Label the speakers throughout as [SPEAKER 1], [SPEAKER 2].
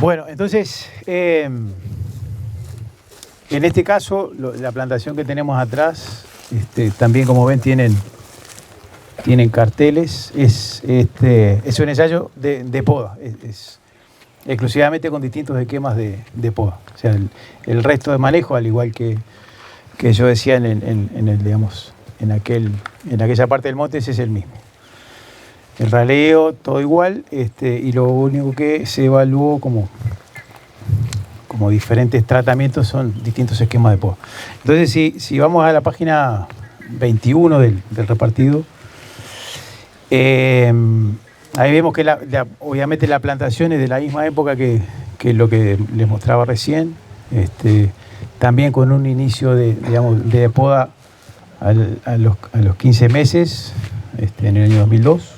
[SPEAKER 1] Bueno, entonces, en este caso, la plantación que tenemos atrás, también como ven tienen carteles, es un ensayo de poda, es exclusivamente con distintos esquemas de poda. O sea, el resto de manejo, al igual que yo decía digamos, en aquella parte del monte, ese es el mismo. El raleo, todo igual, y lo único que se evaluó como diferentes tratamientos son distintos esquemas de poda. Entonces, si vamos a la página 21 del repartido, ahí vemos que obviamente la plantación es de la misma época que lo que les mostraba recién, también con un inicio de poda a los 15 meses, en el año 2002.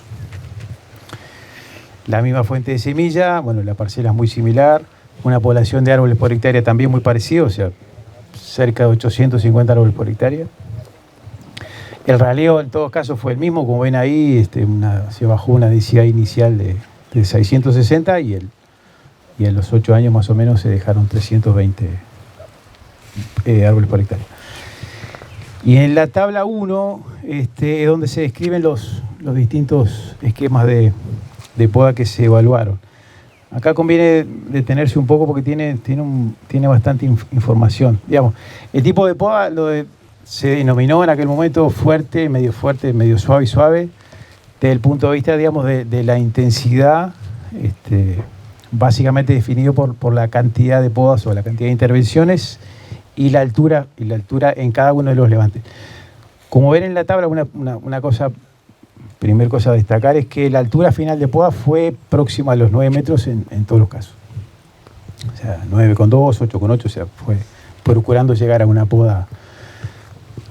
[SPEAKER 1] La misma fuente de semilla, bueno, la parcela es muy similar, una población de árboles por hectárea también muy parecida, o sea, cerca de 850 árboles por hectárea. El raleo en todos casos fue el mismo, como ven ahí, se bajó una densidad inicial de 660 y en los 8 años más o menos se dejaron 320 árboles por hectárea. Y en la tabla 1 es donde se describen los distintos esquemas de poda que se evaluaron. Acá conviene detenerse un poco porque tiene bastante información. Digamos, el tipo de poda se denominó en aquel momento fuerte, medio suave y suave, desde el punto de vista, digamos, de la intensidad, básicamente definido por la cantidad de podas o la cantidad de intervenciones y la altura en cada uno de los levantes. Como ven en la tabla, primer cosa a destacar es que la altura final de poda fue próxima a los 9 metros en todos los casos. O sea, 9,2, 8,8, o sea, fue procurando llegar a una poda,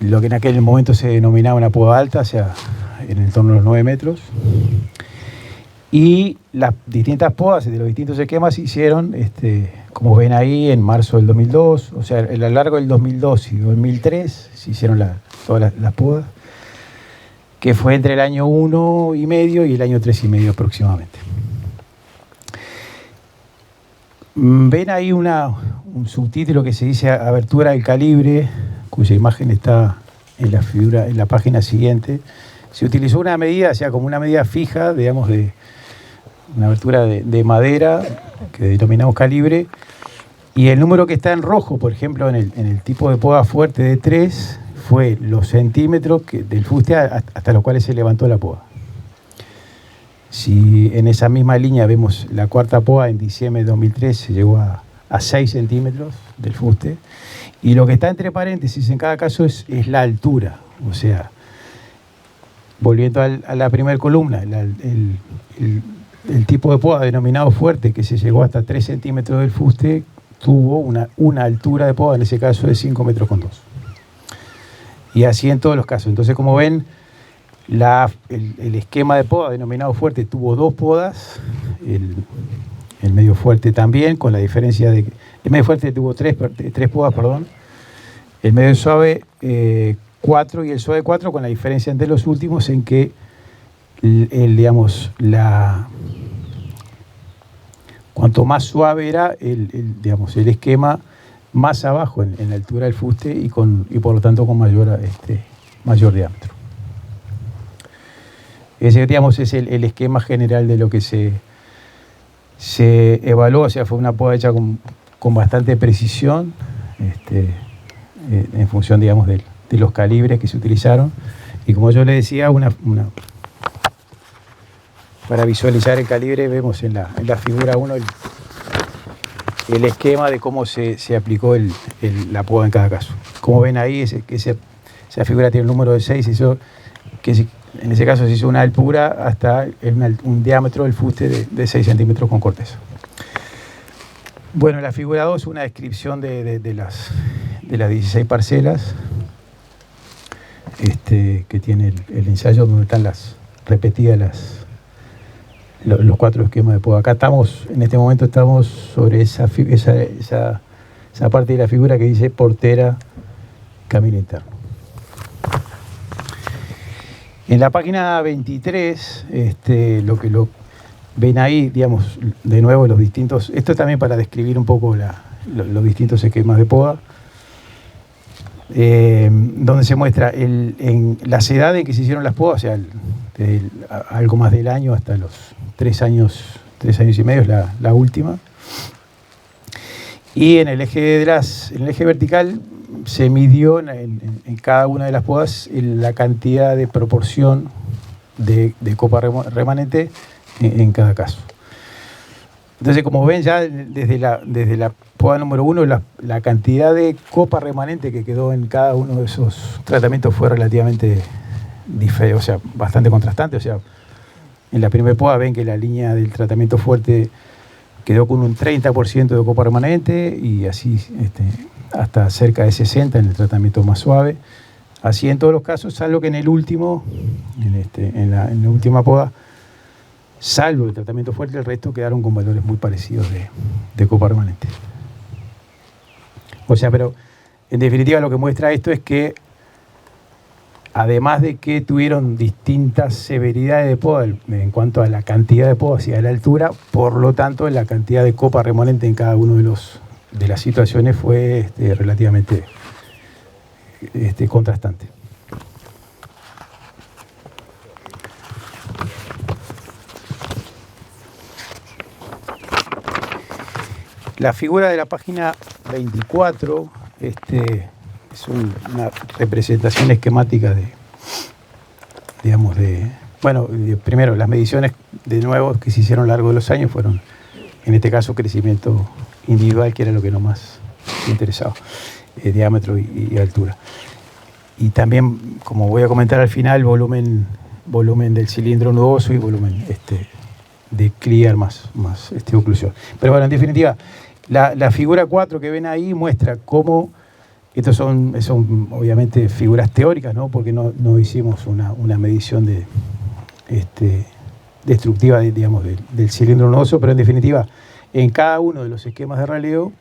[SPEAKER 1] lo que en aquel momento se denominaba una poda alta, o sea, en el torno de los 9 metros. Y las distintas podas de los distintos esquemas se hicieron, como ven ahí, en marzo del 2002, o sea, a lo largo del 2002 y 2003 se hicieron todas las podas, que fue entre el año 1,5 y el año 3,5 aproximadamente. Ven ahí un subtítulo que se dice abertura del calibre, cuya imagen está en la página siguiente. Se utilizó una medida, o sea, como una medida fija, digamos, de una abertura de madera, que denominamos calibre, y el número que está en rojo, por ejemplo, en el tipo de poda fuerte de 3, fue los centímetros del fuste hasta los cuales se levantó la poda. Si en esa misma línea vemos la cuarta poda en diciembre de 2003, se llegó a 6 centímetros del fuste, y lo que está entre paréntesis en cada caso es la altura. O sea, volviendo a la primera columna, el tipo de poda denominado fuerte, que se llegó hasta 3 centímetros del fuste, tuvo una altura de poda, en ese caso, de 5,2 metros. Y así en todos los casos. Entonces, como ven, el esquema de poda denominado fuerte tuvo 2 podas, el medio fuerte también, con la diferencia de que el medio fuerte tuvo 3 podas, perdón. El medio suave 4 y el suave 4, con la diferencia entre los últimos en que cuanto más suave era el esquema, más abajo en la altura del fuste y por lo tanto con mayor diámetro. Ese, digamos, es el esquema general de lo que se evaluó. O sea, fue una poda hecha con bastante precisión, en función, digamos, de los calibres que se utilizaron. Y como yo le decía, para visualizar el calibre, vemos en la figura 1 el esquema de cómo se aplicó la poda en cada caso. Como ven ahí, esa figura tiene el número de 6, en ese caso se hizo una altura hasta un diámetro del fuste de 6 centímetros con corteza. Bueno, la figura 2 es una descripción de las 16 parcelas, que tiene el ensayo donde están repetidas los 4 esquemas de poda. Acá en este momento estamos sobre esa parte de la figura que dice portera, camino interno. En la página 23, ven ahí, digamos, de nuevo los distintos, esto también para describir un poco los distintos esquemas de poda, donde se muestra en las edades en que se hicieron las podas, o sea, algo más del año hasta los 3 años y medio es la última. Y en el eje en el eje vertical se midió en cada una de las podas la cantidad de proporción de copa remanente en cada caso. Entonces, como ven ya desde la poda número 1, la cantidad de copa remanente que quedó en cada uno de esos tratamientos fue relativamente diferente, o sea, bastante contrastante. O sea, en la primera poda ven que la línea del tratamiento fuerte quedó con un 30% de copa remanente y así hasta cerca de 60% en el tratamiento más suave. Así en todos los casos, salvo que en el último, en la última poda, salvo el tratamiento fuerte, el resto quedaron con valores muy parecidos de copa remanente. O sea, pero en definitiva lo que muestra esto es que además de que tuvieron distintas severidades de poda en cuanto a la cantidad de poda y a la altura, por lo tanto la cantidad de copa remanente en cada uno de las situaciones fue relativamente contrastante. La figura de la página 24 es una representación esquemática primero las mediciones de nuevo que se hicieron a lo largo de los años fueron, en este caso, crecimiento individual, que era lo que no más interesaba, diámetro y altura. Y también, como voy a comentar al final, volumen del cilindro nudoso y volumen de clear más oclusión. Pero bueno, en definitiva, la figura 4 que ven ahí muestra cómo, estos son obviamente figuras teóricas, ¿no? Porque no hicimos una medición destructiva del cilindro nudoso, pero en definitiva, en cada uno de los esquemas de raleo,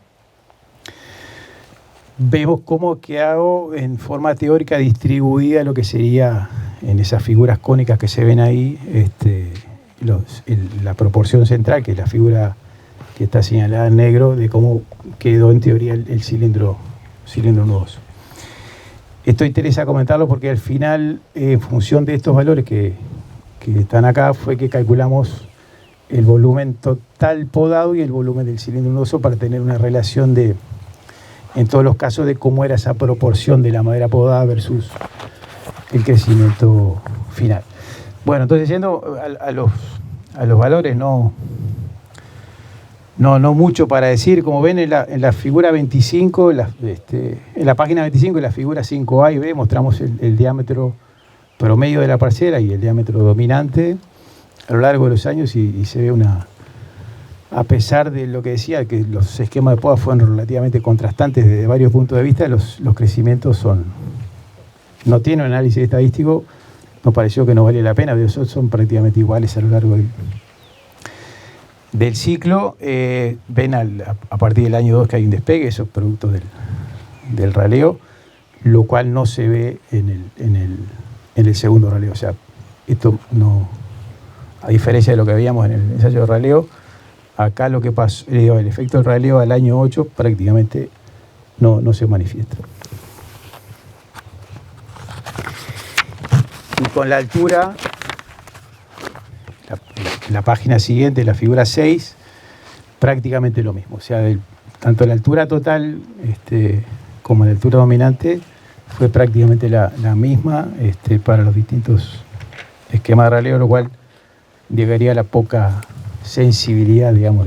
[SPEAKER 1] vemos cómo ha quedado en forma teórica distribuida lo que sería en esas figuras cónicas que se ven ahí, la proporción central, que es la figura que está señalada en negro, de cómo quedó en teoría el cilindro nudoso. Esto interesa comentarlo porque al final, en función de estos valores que están acá, fue que calculamos el volumen total podado y el volumen del cilindro nudoso para tener una relación en todos los casos, de cómo era esa proporción de la madera podada versus el crecimiento final. Bueno, entonces yendo a los valores, no mucho para decir. Como ven en la figura 25, en la página 25, en la figura 5A y B, mostramos el diámetro promedio de la parcela y el diámetro dominante a lo largo de los años, y se ve a pesar de lo que decía, que los esquemas de poda fueron relativamente contrastantes desde varios puntos de vista, los crecimientos no tienen análisis estadístico, nos pareció que no valía la pena, pero son prácticamente iguales a lo largo del ciclo. Ven a partir del año 2 que hay un despegue, eso es producto del raleo, lo cual no se ve en el segundo raleo. O sea, esto no, a diferencia de lo que veíamos en el ensayo de raleo, acá lo que pasó, el efecto del raleo al año 8 prácticamente no se manifiesta. Y con la altura, la página siguiente, la figura 6, prácticamente lo mismo. O sea, tanto la altura total como la altura dominante fue prácticamente la misma para los distintos esquemas de raleo, lo cual llegaría a la poca sensibilidad, digamos,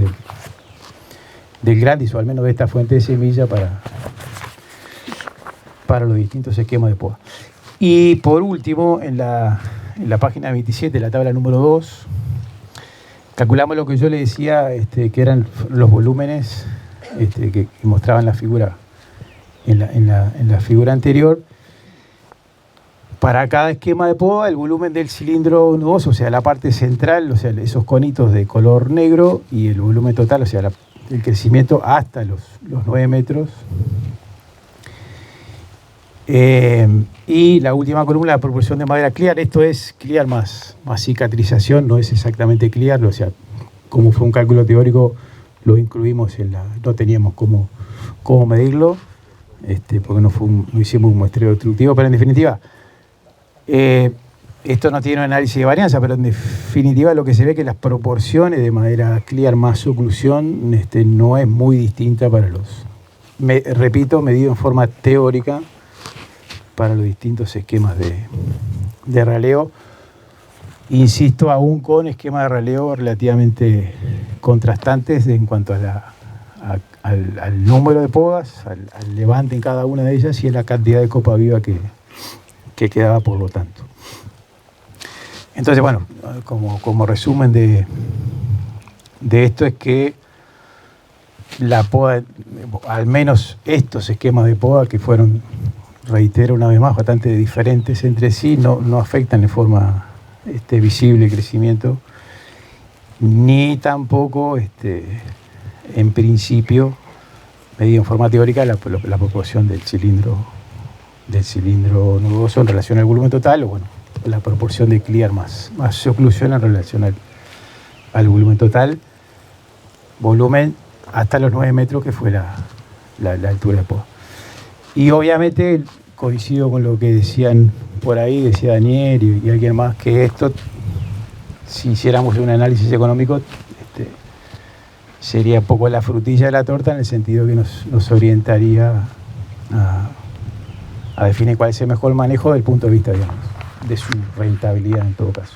[SPEAKER 1] del Grandis, o al menos de esta fuente de semilla para los distintos esquemas de poda. Y por último, en la página 27, la tabla número 2, calculamos lo que yo le decía, que eran los volúmenes que mostraban la figura en la figura anterior. Para cada esquema de poda, el volumen del cilindro nudoso, o sea, la parte central, o sea, esos conitos de color negro, y el volumen total, o sea, el crecimiento hasta los 9 metros. Y la última columna, la proporción de madera clear. Esto es clear más cicatrización, no es exactamente clear, o sea, como fue un cálculo teórico, lo incluimos no teníamos cómo medirlo, porque no hicimos un muestreo destructivo, pero en definitiva, esto no tiene un análisis de varianza, pero en definitiva lo que se ve es que las proporciones de madera clear más oclusión no es muy distinta para repito, medido en forma teórica para los distintos esquemas de raleo. Insisto, aún con esquemas de raleo relativamente contrastantes en cuanto al número de podas, al levante en cada una de ellas y a la cantidad de copa viva que quedaba por lo tanto. Entonces, bueno, como resumen de esto es que la poda, al menos estos esquemas de poda que fueron, reitero una vez más, bastante diferentes entre sí, no afectan de forma visible el crecimiento, ni tampoco, en principio, medido en forma teórica, la proporción del cilindro nudoso en relación al volumen total, o bueno, la proporción de clear más oclusión en relación al volumen total, volumen hasta los 9 metros, que fue la altura de poda. Y obviamente coincido con lo que decían por ahí, decía Daniel y alguien más, que esto, si hiciéramos un análisis económico, sería un poco la frutilla de la torta, en el sentido que nos orientaría a definir cuál es el mejor manejo desde el punto de vista, digamos, de su rentabilidad en todo caso.